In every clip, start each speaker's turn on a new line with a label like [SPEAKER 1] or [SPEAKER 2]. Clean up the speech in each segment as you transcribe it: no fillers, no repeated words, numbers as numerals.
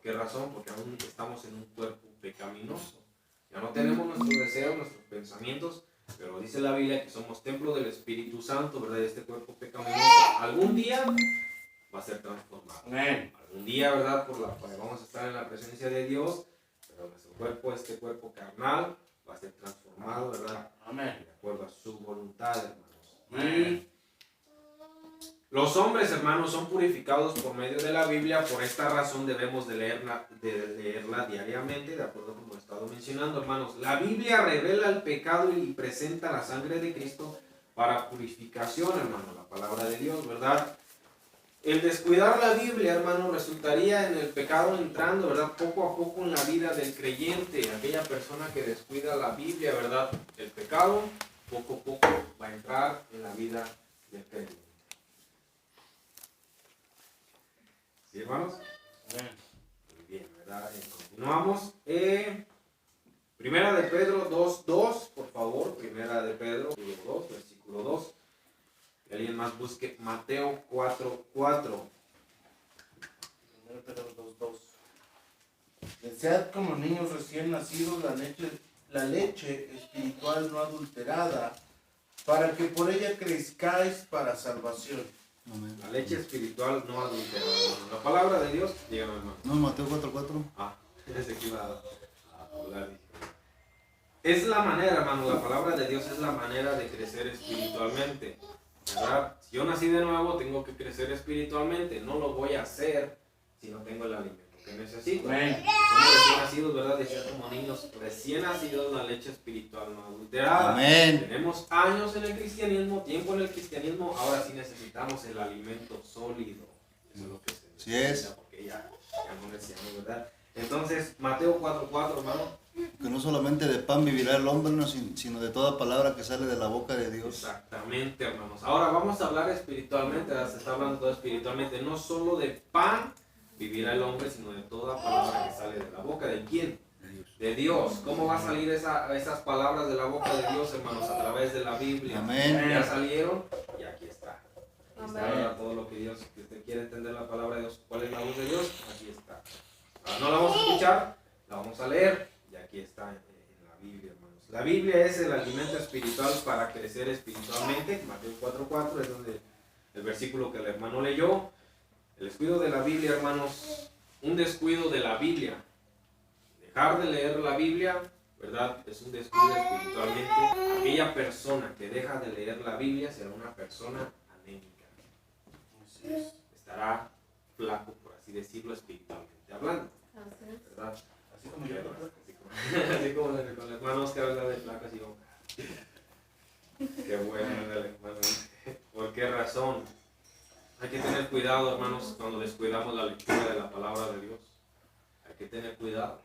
[SPEAKER 1] qué razón? Porque aún estamos en un cuerpo pecaminoso. Ya no tenemos nuestros deseos, nuestros pensamientos, pero dice la Biblia que somos templo del Espíritu Santo, ¿verdad? Y este cuerpo pecaminoso algún día va a ser transformado.
[SPEAKER 2] Amén.
[SPEAKER 1] Algún día, ¿verdad? Vamos a estar en la presencia de Dios, pero nuestro cuerpo, este cuerpo carnal, va a ser transformado, ¿verdad?
[SPEAKER 2] Amén.
[SPEAKER 1] De acuerdo a su voluntad, hermanos.
[SPEAKER 2] Amén.
[SPEAKER 1] Y los hombres, hermanos, son purificados por medio de la Biblia. Por esta razón debemos de leerla diariamente, de acuerdo como he estado mencionando, hermanos. La Biblia revela el pecado y presenta la sangre de Cristo para purificación, hermano, la palabra de Dios, ¿verdad? El descuidar la Biblia, hermano, resultaría en el pecado entrando, ¿verdad? Poco a poco en la vida del creyente. Aquella persona que descuida la Biblia, ¿verdad? El pecado, poco a poco va a entrar en la vida del creyente. ¿Sí, hermanos? Muy bien, ¿verdad? Continuamos. Primera de Pedro 2:2, por favor. Primera de Pedro 2, versículo 2. Que alguien más busque Mateo 4:4.
[SPEAKER 2] Primero Pedro 2:2. Desead como niños recién nacidos la leche espiritual no adulterada, para que por ella crezcáis para salvación.
[SPEAKER 3] Amén.
[SPEAKER 1] La leche espiritual no adulterada. La palabra de Dios, díganme, hermano.
[SPEAKER 3] No, Mateo 4:4.
[SPEAKER 1] Desde que iba a hablar. Es la manera, hermano, la palabra de Dios es la manera de crecer espiritualmente, ¿verdad? Si yo nací de nuevo, tengo que crecer espiritualmente. No lo voy a hacer si no tengo el alimento que necesito.
[SPEAKER 2] Amén.
[SPEAKER 1] Somos recién nacidos, ¿verdad? Decía como niños, recién nacidos, la leche espiritual no adulterada.
[SPEAKER 3] Amén.
[SPEAKER 1] Tenemos años en el cristianismo, tiempo en el cristianismo, ahora sí necesitamos el alimento sólido. Eso es lo que se necesita,
[SPEAKER 3] Sí es.
[SPEAKER 1] porque ya no decíamos, ¿verdad? Entonces, Mateo 4:4, hermano.
[SPEAKER 3] Que no solamente de pan vivirá el hombre, no, sino de toda palabra que sale de la boca de Dios.
[SPEAKER 1] Exactamente, hermanos. Ahora vamos a hablar espiritualmente, ¿verdad? Se está hablando todo espiritualmente, no solo de pan vivirá el hombre, sino de toda palabra que sale de la boca. ¿De quién? De Dios. ¿Cómo va a salir esas palabras de la boca de Dios, hermanos? A través de la Biblia.
[SPEAKER 3] Amén.
[SPEAKER 1] Ya salieron y aquí está. Aquí está,
[SPEAKER 4] Amén.
[SPEAKER 1] ¿verdad? Todo lo que Dios, que usted quiere entender la palabra de Dios, cuál es la voz de Dios, aquí está. Ahora no la vamos a escuchar, la vamos a leer y aquí está en la Biblia, hermanos. La Biblia es el alimento espiritual para crecer espiritualmente. Mateo 4:4 es donde el versículo que el hermano leyó. El descuido de la Biblia, hermanos, un descuido de la Biblia. Dejar de leer la Biblia, ¿verdad? Es un descuido espiritualmente. Aquella persona que deja de leer la Biblia será una persona anémica. Estará flaco, por así decirlo, espiritualmente hablando, ¿verdad?
[SPEAKER 2] Así como yo.
[SPEAKER 1] Así como con el hermano Oscar habla de flaco, así como... Qué bueno, hermano. ¿Por qué razón? Hay que tener cuidado, hermanos, cuando descuidamos la lectura de la palabra de Dios. Hay que tener cuidado.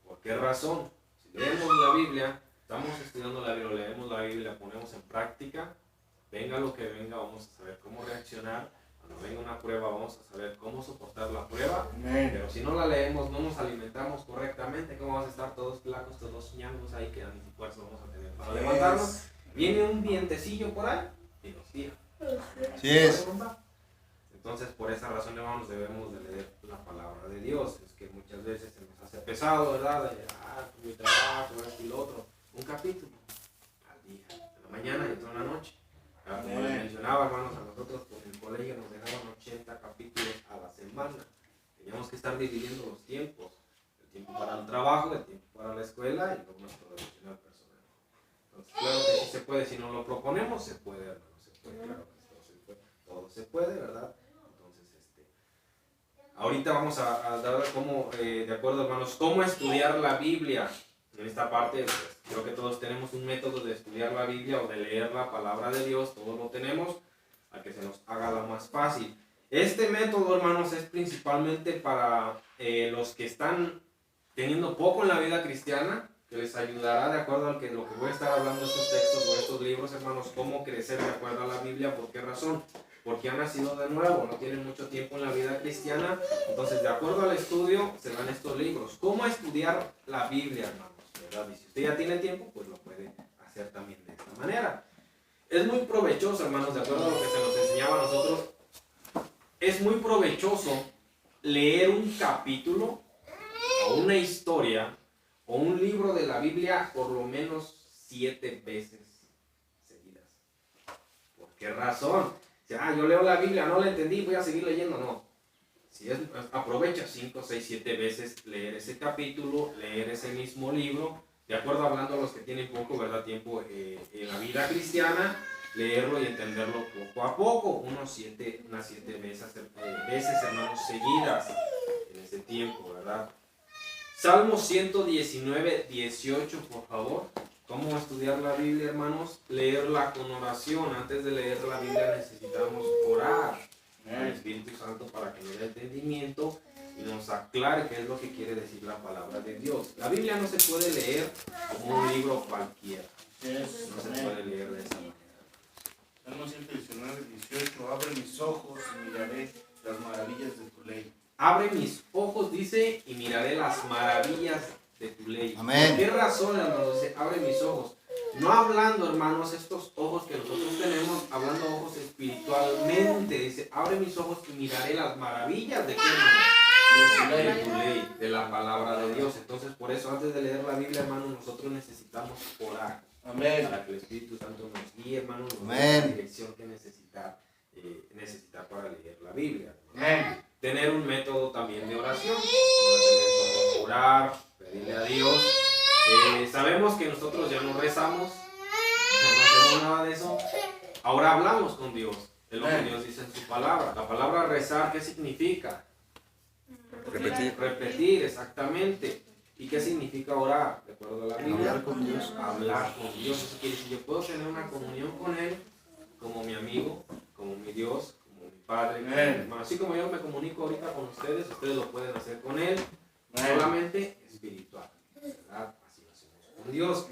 [SPEAKER 1] ¿Por qué razón? Si leemos la Biblia, estamos estudiando la Biblia, leemos la Biblia, la ponemos en práctica, venga lo que venga, vamos a saber cómo reaccionar. Cuando venga una prueba, vamos a saber cómo soportar la prueba.
[SPEAKER 2] Amén.
[SPEAKER 1] Pero si no la leemos, no nos alimentamos correctamente, ¿cómo vamos a estar todos flacos, todos ñangos ahí, que ni fuerza vamos a tener para levantarnos? Viene un vientecillo por ahí y nos tira.
[SPEAKER 3] Sí es.
[SPEAKER 1] Entonces, por esa razón, hermanos, debemos de leer la palabra de Dios. Es que muchas veces se nos hace pesado, ¿verdad? Mi trabajo, esto y lo otro. Un capítulo al día, en la mañana y otro en la noche. Como les mencionaba, hermanos, a nosotros por el colegio nos dejaban 80 capítulos a la semana. Teníamos que estar dividiendo los tiempos. El tiempo para el trabajo, el tiempo para la escuela y luego nuestro devocional personal. Entonces, claro que sí se puede. Si nos lo proponemos, se puede, hermanos. Se puede, claro que todo se puede, ¿verdad? Ahorita vamos a dar cómo, de acuerdo, hermanos, cómo estudiar la Biblia. En esta parte, pues, creo que todos tenemos un método de estudiar la Biblia o de leer la palabra de Dios. Todos lo tenemos, a que se nos haga lo más fácil. Este método, hermanos, es principalmente para los que están teniendo poco en la vida cristiana, que les ayudará, de acuerdo a lo que voy a estar hablando, estos textos o estos libros, hermanos, cómo crecer de acuerdo a la Biblia. ¿Por qué razón? Porque han nacido de nuevo, no tienen mucho tiempo en la vida cristiana. Entonces, de acuerdo al estudio, se dan estos libros. ¿Cómo estudiar la Biblia, hermanos? ¿Verdad? Y si usted ya tiene tiempo, pues lo puede hacer también de esta manera. Es muy provechoso, hermanos, de acuerdo a lo que se nos enseñaba a nosotros. Es muy provechoso leer un capítulo o una historia o un libro de la Biblia por lo menos 7 veces seguidas. ¿Por qué razón? Yo leo la Biblia, no la entendí, voy a seguir leyendo. No. Aprovecha 5, 6, 7 veces leer ese capítulo, leer ese mismo libro, de acuerdo hablando a los que tienen poco, ¿verdad? Tiempo en la vida cristiana, leerlo y entenderlo poco a poco, unas 7 veces, hermanos, seguidas en ese tiempo, ¿verdad? Salmo 119, 18, por favor. ¿Cómo estudiar la Biblia, hermanos? Leerla con oración. Antes de leer la Biblia necesitamos orar al Espíritu Santo para que nos dé entendimiento y nos aclare qué es lo que quiere decir la palabra de Dios. La Biblia no se puede leer como un libro cualquiera. No se puede leer de esa manera.
[SPEAKER 2] Salmo 119, 18. Abre mis ojos y miraré las maravillas de tu ley.
[SPEAKER 1] Abre mis ojos, dice, y miraré las maravillas de tu ley.
[SPEAKER 3] Amén.
[SPEAKER 1] ¿Por qué razón, hermanos? Dice, abre mis ojos. No hablando, hermanos, estos ojos que nosotros tenemos, hablando ojos espiritualmente. Dice, abre mis ojos y miraré las maravillas de qué, hermano? De tu ley, de la palabra de Dios. Entonces, por eso, antes de leer la Biblia, hermanos, nosotros necesitamos orar.
[SPEAKER 2] Amén.
[SPEAKER 1] Para que el Espíritu Santo nos guíe, hermanos, nos dé
[SPEAKER 3] Amén.
[SPEAKER 1] la dirección que necesitar para leer la Biblia.
[SPEAKER 2] Amén.
[SPEAKER 1] Tener un método también de oración. Tener como orar, pedirle a Dios. Sabemos que nosotros ya no rezamos, no hacemos nada de eso. Ahora hablamos con Dios. Es lo que Dios dice en su palabra. La palabra rezar, ¿qué significa? Repetir, exactamente. ¿Y qué significa orar? De acuerdo a la Biblia.
[SPEAKER 3] Hablar con Dios.
[SPEAKER 1] Hablar con Dios. Eso quiere decir, yo puedo tener una comunión con Él como mi amigo, como mi Dios, como mi Padre, como mi hermano. Así como yo me comunico ahorita con ustedes, ustedes lo pueden hacer con Él, solamente espiritual, ¿verdad? Así lo hacemos con Dios.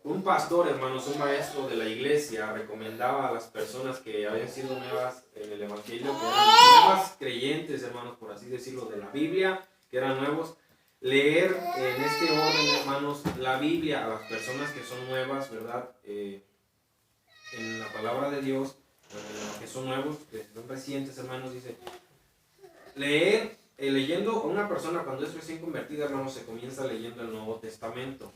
[SPEAKER 1] Un pastor, hermanos, un maestro de la iglesia recomendaba a las personas que habían sido nuevas en el evangelio, que eran nuevas creyentes, hermanos, por así decirlo, de la Biblia, que eran nuevos, leer en este orden, hermanos, la Biblia a las personas que son nuevas, ¿verdad? En la palabra de Dios, que son nuevos, que son recientes, hermanos, dice, leer, leyendo a una persona cuando es recién convertida, hermanos, se comienza leyendo el Nuevo Testamento.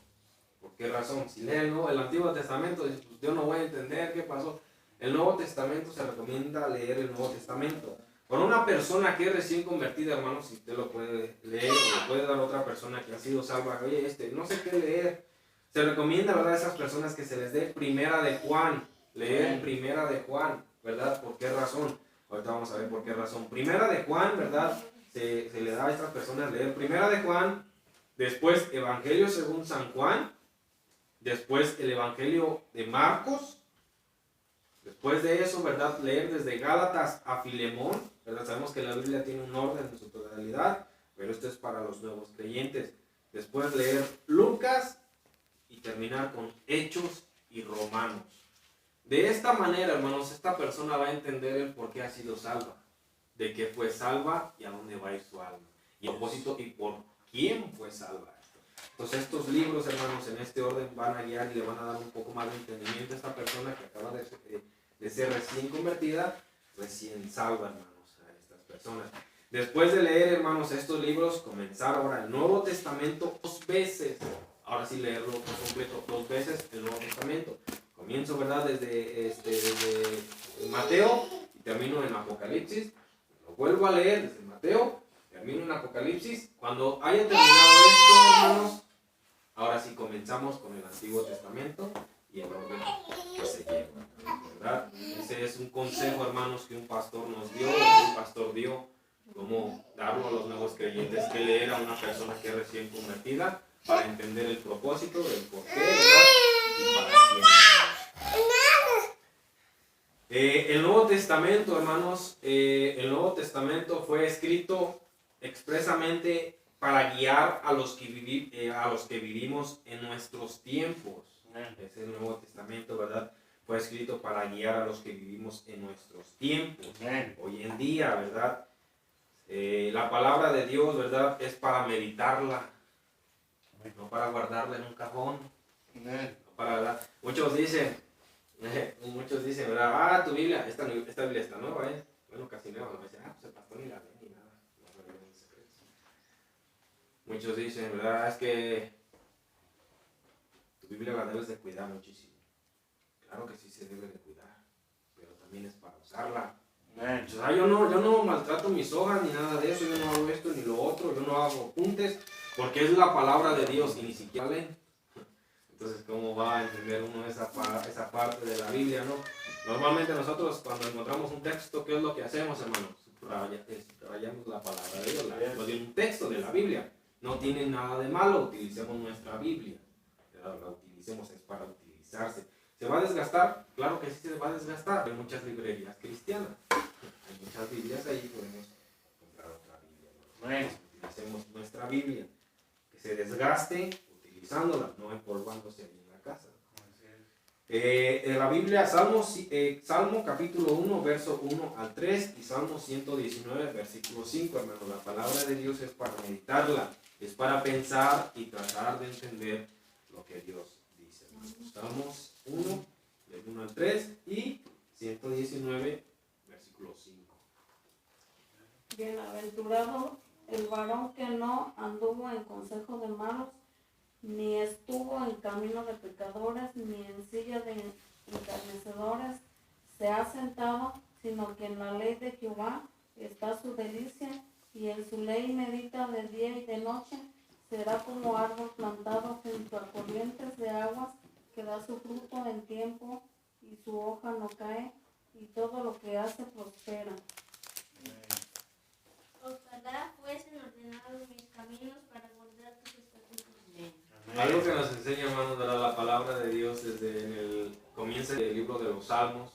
[SPEAKER 1] ¿Por qué razón? Si lee el Antiguo Testamento, pues yo no voy a entender qué pasó. El Nuevo Testamento se recomienda leer el Nuevo Testamento. Para una persona que es recién convertida, hermanos, si usted lo puede leer, o le puede dar a otra persona que ha sido salva, oye, no sé qué leer. Se recomienda, ¿verdad?, a esas personas que se les dé Primera de Juan, leer Primera de Juan, ¿verdad? ¿Por qué razón? Ahorita vamos a ver por qué razón. Primera de Juan, ¿verdad? Se le da a estas personas leer Primera de Juan, después Evangelio según San Juan, después el Evangelio de Marcos, después de eso, ¿verdad?, leer desde Gálatas a Filemón, ¿verdad? Sabemos que la Biblia tiene un orden en su totalidad, pero esto es para los nuevos creyentes. Después leer Lucas y terminar con Hechos y Romanos. De esta manera, hermanos, esta persona va a entender el por qué ha sido salva, de qué fue salva y a dónde va a ir su alma, y propósito y por quién fue salva. Entonces estos libros, hermanos, en este orden van a guiar y le van a dar un poco más de entendimiento a esta persona que acaba de ser recién convertida, recién salva, hermanos, a estas personas. Después de leer, hermanos, estos libros, comenzar ahora el Nuevo Testamento 2 veces. Ahora sí leerlo por completo 2 veces el Nuevo Testamento. Comienzo, ¿verdad?, desde Mateo y termino en Apocalipsis. Lo vuelvo a leer desde Mateo, termino en Apocalipsis. Cuando haya terminado esto, hermanos, ahora sí comenzamos con el Antiguo Testamento y el orden que se lleva, ¿verdad? Ese es un consejo, hermanos, que un pastor nos dio, cómo darlo a los nuevos creyentes, que leer a una persona que es recién convertida para entender el propósito, el porqué, ¿verdad? Y para quién. El Nuevo Testamento, hermanos, el Nuevo Testamento fue escrito expresamente para guiar a los que vivimos en nuestros tiempos. Es el Nuevo Testamento, ¿verdad? Fue escrito para guiar a los que vivimos en nuestros tiempos. Hoy en día, ¿verdad? La palabra de Dios, ¿verdad?, es para meditarla, no para guardarla en un cajón. No para, ¿verdad? Muchos dicen, ¿verdad? Tu Biblia, esta Biblia está nueva, Bueno, casi no, a veces, pues el pastor ni la lee ni nada, no revelamos secretos. Muchos dicen, ¿verdad? Es que tu Biblia la debes de cuidar muchísimo. Claro que sí se debe de cuidar, pero también es para usarla. Entonces, yo no maltrato mis hojas ni nada de eso, yo no hago esto ni lo otro, yo no hago apuntes, porque es la palabra de Dios y ni siquiera leen. Entonces, ¿cómo va a entender uno esa parte de la Biblia, no? Normalmente nosotros cuando encontramos un texto, ¿qué es lo que hacemos, hermanos? Subrayamos la palabra de Dios, un texto de la Biblia. No tiene nada de malo, utilicemos nuestra Biblia. La utilicemos, es para utilizarse. ¿Se va a desgastar? Claro que sí se va a desgastar. Hay muchas librerías cristianas. Hay muchas Biblias ahí, podemos comprar otra Biblia.
[SPEAKER 2] Bueno.
[SPEAKER 1] Utilicemos nuestra Biblia. Que se desgaste utilizándola, no empolvándose ahí en la casa. La Biblia, Salmo capítulo 1, verso 1 al 3 y Salmo 119, versículo 5, hermano. La palabra de Dios es para meditarla, es para pensar y tratar de entender lo que Dios dice. Salmos 1, del 1 al 3 y 119, versículo 5.
[SPEAKER 4] Bienaventurado el varón que no anduvo en consejo de malos, ni estuvo en camino de pecadores, ni en silla de encarnecedores se ha sentado, sino que en la ley de Jehová está su delicia, y en su ley medita de día y de noche. Será como árbol plantado junto a corrientes de aguas, que da su fruto en tiempo, y su hoja no cae, y todo lo que hace prospera.
[SPEAKER 5] Ojalá fuesen ordenados mis caminos para guardar tus estatutos.
[SPEAKER 1] Algo que nos enseña, hermanos, de la palabra de Dios desde en el comienzo del libro de los Salmos.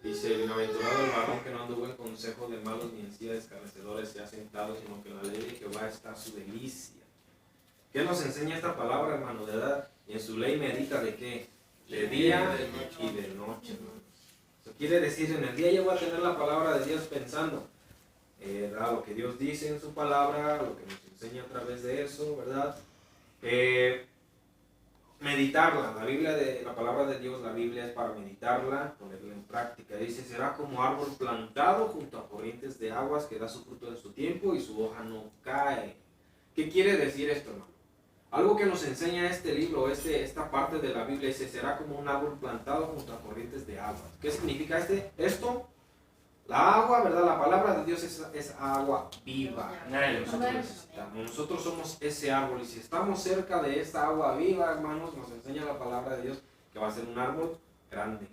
[SPEAKER 1] Dice, bienaventurado el varón que no anduvo en consejo de malos ni en silla de escarnecedores se ha sentado, sino que en la ley de Jehová está su delicia. ¿Qué nos enseña esta palabra, hermano? De edad, y en su ley medita de qué? De día y de noche, hermanos. Eso quiere decir, en el día yo voy a tener la palabra de Dios pensando, ¿verdad? Lo que Dios dice en su palabra, lo que nos enseña a través de eso, ¿verdad? Meditarla, la palabra de Dios, la Biblia es para meditarla, ponerla en práctica. Dice, será como árbol plantado junto a corrientes de aguas que da su fruto en su tiempo y su hoja no cae. ¿Qué quiere decir esto, hermano? Algo que nos enseña este libro, esta parte de la Biblia, dice, será como un árbol plantado junto a corrientes de aguas. ¿Qué significa esto? La agua, ¿verdad? La palabra de Dios es agua viva. Nosotros necesitamos. Nosotros somos ese árbol. Y si estamos cerca de esta agua viva, hermanos, nos enseña la palabra de Dios que va a ser un árbol grande,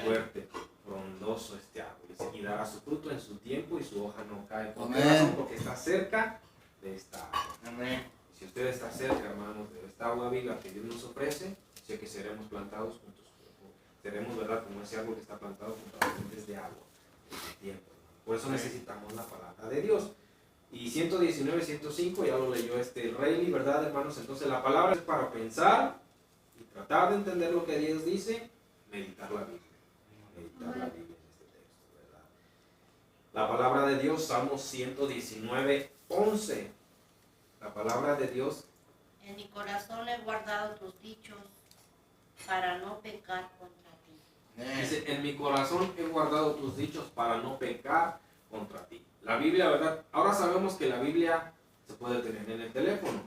[SPEAKER 1] fuerte, frondoso este árbol. Y dará su fruto en su tiempo y su hoja no cae. ¿Por qué razón? Porque está cerca de esta agua.
[SPEAKER 2] Amén.
[SPEAKER 1] Si usted está cerca, hermanos, de esta agua viva que Dios nos ofrece, sé que seremos plantados juntos. Seremos, ¿verdad? Como ese árbol que está plantado junto a fuentes de agua. Tiempo. Por eso necesitamos la palabra de Dios. Y 119, 105, ya lo leyó Rayleigh, ¿verdad, hermanos? Entonces la palabra es para pensar y tratar de entender lo que Dios dice, meditar la Biblia. Meditar la Biblia en este texto, ¿verdad? La palabra de Dios, Salmos 119, 11. La palabra de Dios.
[SPEAKER 5] En mi corazón he guardado tus dichos para no pecar contra ti.
[SPEAKER 1] Dice, en mi corazón he guardado tus dichos para no pecar contra ti. La Biblia, ¿verdad? Ahora sabemos que la Biblia se puede tener en el teléfono,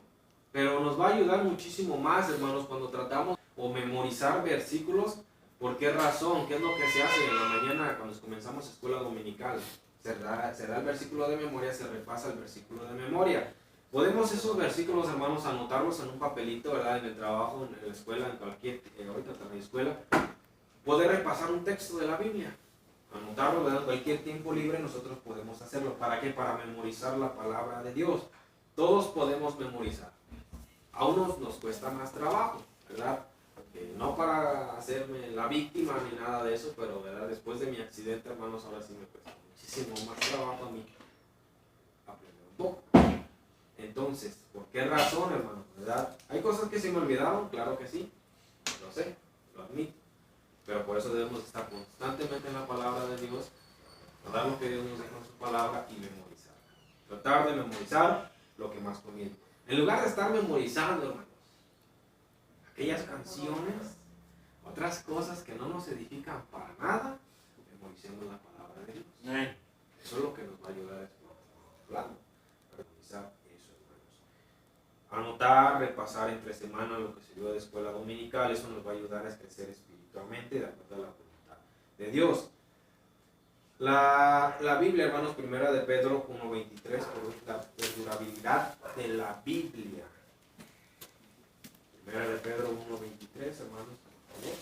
[SPEAKER 1] pero nos va a ayudar muchísimo más, hermanos, cuando tratamos o memorizar versículos. ¿Por qué razón? ¿Qué es lo que se hace en la mañana cuando comenzamos escuela dominical? Se da el versículo de memoria, se repasa el versículo de memoria. Podemos esos versículos, hermanos, anotarlos en un papelito, ¿verdad? En el trabajo, en la escuela, en cualquier, ahorita en la escuela. Poder repasar un texto de la Biblia, anotarlo, ¿verdad? Cualquier tiempo libre nosotros podemos hacerlo. ¿Para qué? Para memorizar la palabra de Dios. Todos podemos memorizar. A unos nos cuesta más trabajo, ¿verdad? No para hacerme la víctima ni nada de eso, pero ¿verdad? Después de mi accidente, hermanos, ahora sí me cuesta muchísimo más trabajo a mí aprender un poco. Entonces, ¿por qué razón, hermanos? ¿Verdad? ¿Hay cosas que se me olvidaron? Claro que sí, lo sé, lo admito. Pero por eso debemos estar constantemente en la palabra de Dios, dar lo que Dios nos deja en su palabra y memorizar. Tratar de memorizar lo que más conviene. En lugar de estar memorizando, hermanos, aquellas canciones, otras cosas que no nos edifican para nada, memoricemos la palabra de Dios. Eso es lo que nos va a ayudar a este plano, a realizar eso, hermanos. Anotar, repasar entre semanas lo que se dio de escuela dominical, eso nos va a ayudar a crecer espiritualmente de acuerdo a la voluntad de Dios. La Biblia, hermanos, primera de Pedro 1.23, por la perdurabilidad de la Biblia. Primera de Pedro 1.23, hermanos, por favor.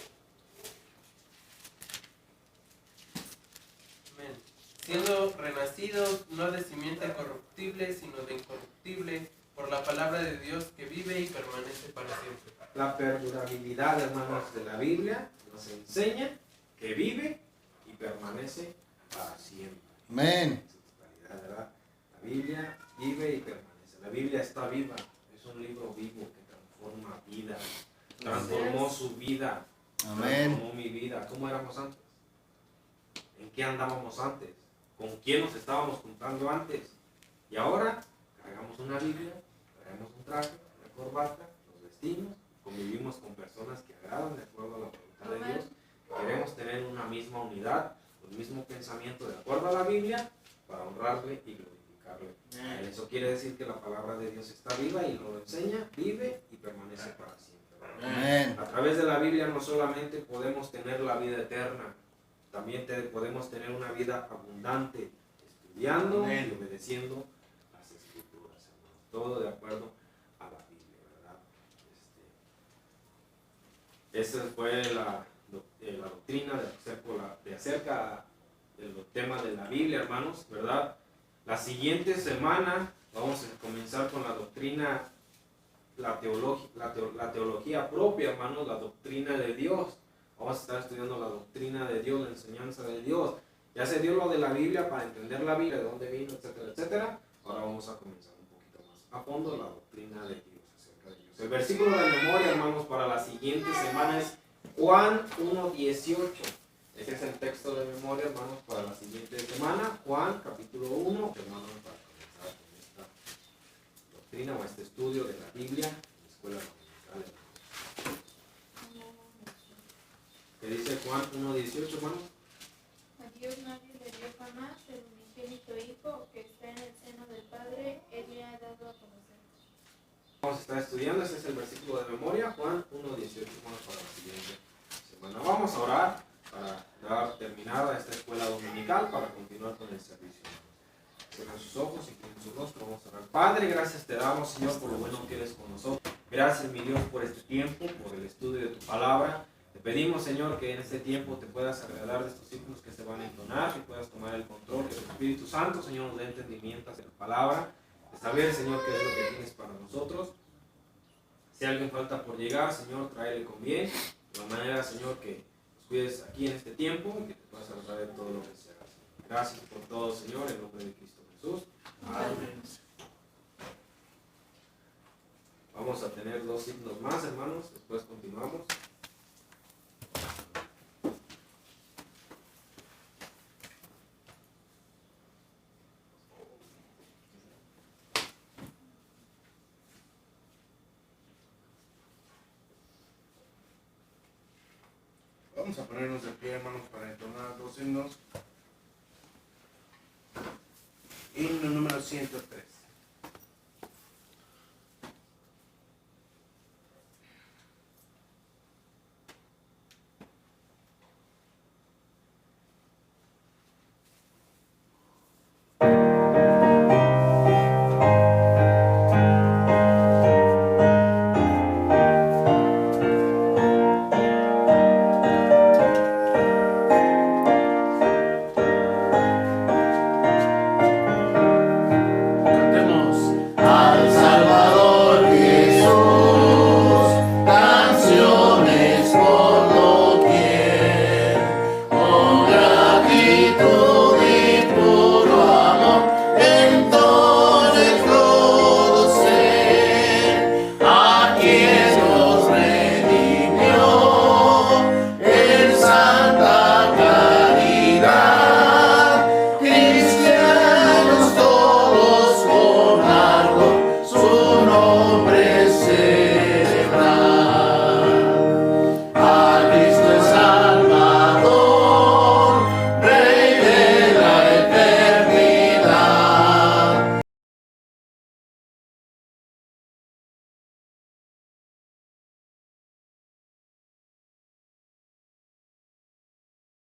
[SPEAKER 6] Amén. Siendo renacidos, no de simiente corruptible, sino de incorruptible, por la palabra de Dios que vive y permanece para siempre.
[SPEAKER 1] La perdurabilidad, hermanos, de la Biblia nos enseña que vive y permanece para siempre.
[SPEAKER 3] Amén.
[SPEAKER 1] ¿Verdad? La Biblia vive y permanece. La Biblia está viva. Es un libro vivo que transforma vida. Transformó su vida.
[SPEAKER 3] Amén.
[SPEAKER 1] Transformó mi vida. ¿Cómo éramos antes? ¿En qué andábamos antes? ¿Con quién nos estábamos juntando antes? Y ahora cargamos una Biblia, traemos un traje, una corbata, nos vestimos, convivimos con personas que agradan de acuerdo a la voluntad de Dios. Queremos tener una misma unidad, un mismo pensamiento de acuerdo a la Biblia para honrarle y glorificarle. Eso quiere decir que la palabra de Dios está viva y lo enseña, vive y permanece para siempre.
[SPEAKER 3] Amén.
[SPEAKER 1] A través de la Biblia no solamente podemos tener la vida eterna, también podemos tener una vida abundante, estudiando y obedeciendo las Escrituras, hermanos. Todo de acuerdo a la Biblia, ¿verdad? Esa fue la doctrina de acerca del tema de la Biblia, hermanos, ¿verdad? La siguiente semana vamos a comenzar con la doctrina, la teología propia, hermanos, la doctrina de Dios. Vamos a estar estudiando la doctrina de Dios, la enseñanza de Dios. Ya se dio lo de la Biblia para entender la Biblia, de dónde vino, etcétera, etcétera. Ahora vamos a comenzar un poquito más a fondo la doctrina de Dios, acerca de Dios. El versículo de memoria, hermanos, para la siguiente semana es Juan 1.18. Ese es el texto de memoria, hermanos, para la siguiente semana. Juan, capítulo 1, hermanos, para comenzar con esta doctrina o este estudio de la Biblia en la escuela dominical. ¿Qué dice Juan 1.18, hermanos?
[SPEAKER 7] A Dios nadie le dio jamás el unigénito Hijo que está en el seno del Padre, Él le ha dado a conocer.
[SPEAKER 1] Vamos a estar estudiando, ese es el versículo de memoria, Juan 1.18, hermanos, para la siguiente semana. Vamos a orar para dar terminada esta escuela dominical, para continuar con el servicio. Cierran sus ojos y tienen su rostro, vamos a orar. Padre, gracias te damos, Señor, por lo bueno que eres con nosotros. Gracias, mi Dios, por este tiempo, por el estudio de tu palabra. Te pedimos, Señor, que en este tiempo te puedas agradar de estos himnos que se van a entonar, que puedas tomar el control, que el Espíritu Santo, Señor, nos dé entendimiento de tu palabra, de saber, Señor, qué es lo que tienes para nosotros. Si alguien falta por llegar, Señor, tráele con bien, de la manera, Señor, que nos cuides aquí en este tiempo y que te puedas agradar de todo lo que se haga. Gracias por todo, Señor, en nombre de Cristo Jesús. Amén. Vamos a tener 2 himnos más, hermanos, después continuamos.
[SPEAKER 2] Vamos a ponernos de pie, hermanos, para entonar 2 himnos. Himno número 103.